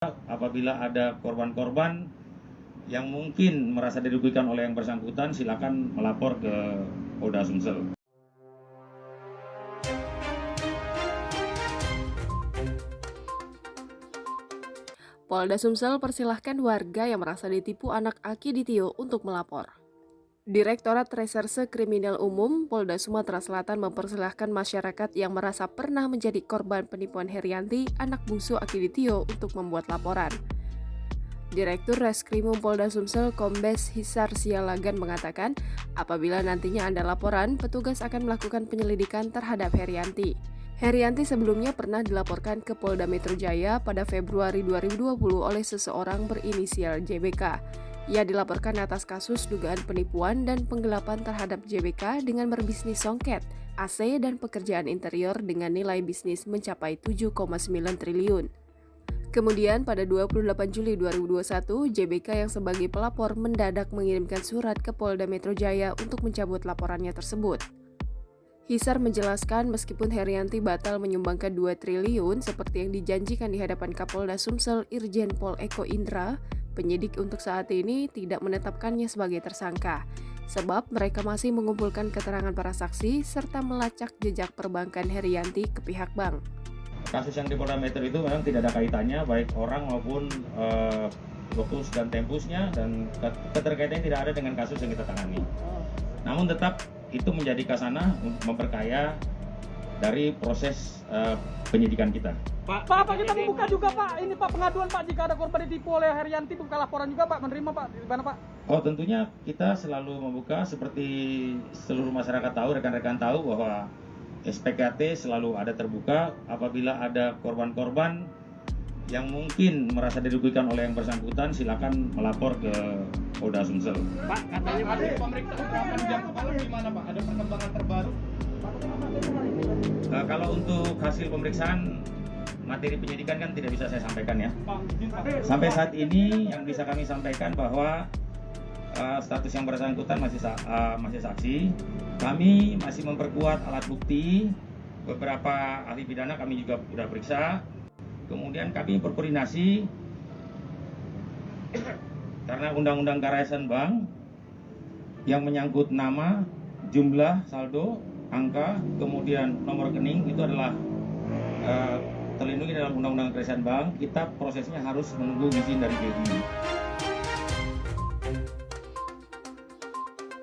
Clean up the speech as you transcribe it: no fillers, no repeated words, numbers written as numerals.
Apabila ada korban-korban yang mungkin merasa dirugikan oleh yang bersangkutan, silakan melapor ke Polda Sumsel. Polda Sumsel persilahkan warga yang merasa ditipu anak Aki Ditio untuk melapor. Direktorat Reserse Kriminal Umum Polda Sumatera Selatan mempersilahkan masyarakat yang merasa pernah menjadi korban penipuan Herianti, anak bungsu Aki Ditio, untuk membuat laporan. Direktur Reskrimum Polda Sumsel Kombes Hisar Sialagan mengatakan, apabila nantinya ada laporan, petugas akan melakukan penyelidikan terhadap Herianti. Herianti sebelumnya pernah dilaporkan ke Polda Metro Jaya pada Februari 2020 oleh seseorang berinisial JBK. Ia dilaporkan atas kasus dugaan penipuan dan penggelapan terhadap JBK dengan berbisnis songket, AC, dan pekerjaan interior dengan nilai bisnis mencapai 7,9 triliun. Kemudian pada 28 Juli 2021, JBK yang sebagai pelapor mendadak mengirimkan surat ke Polda Metro Jaya untuk mencabut laporannya tersebut. Hisar menjelaskan meskipun Herianti batal menyumbangkan 2 triliun seperti yang dijanjikan di hadapan Kapolda Sumsel Irjen Pol Eko Indra, penyidik untuk saat ini tidak menetapkannya sebagai tersangka, sebab mereka masih mengumpulkan keterangan para saksi serta melacak jejak perbankan Herianti ke pihak bank. Kasus yang di Polda Metro itu memang tidak ada kaitannya, baik orang maupun lokus dan tempusnya, dan keterkaitannya tidak ada dengan kasus yang kita tangani. Namun tetap itu menjadi kasana untuk memperkaya dari proses penyidikan kita. Pak, kita membuka juga Pak, ini Pak pengaduan Pak jika ada korban ditipu oleh Herianti, buka laporan juga Pak, menerima Pak, gimana Pak? Oh, tentunya kita selalu membuka, seperti seluruh masyarakat tahu, rekan-rekan tahu bahwa SPKT selalu ada terbuka. Apabila ada korban-korban yang mungkin merasa dirugikan oleh yang bersangkutan, silakan melapor ke Polda Sumsel. Pak, katanya Pak, pemeriksaan jam kepala gimana Pak? Ada perkembangan terbaru? Kalau untuk hasil pemeriksaan, materi penyidikan kan tidak bisa saya sampaikan ya. Sampai saat ini yang bisa kami sampaikan bahwa status yang bersangkutan masih saksi. Kami masih memperkuat alat bukti. Beberapa ahli pidana kami juga sudah periksa. Kemudian kami berkoordinasi karena Undang-Undang Karayasan Bank yang menyangkut nama, jumlah, saldo, angka, kemudian nomor rekening itu adalah terlindungi dalam Undang-Undang Karayasan Bank. Kita prosesnya harus menunggu izin dari BI.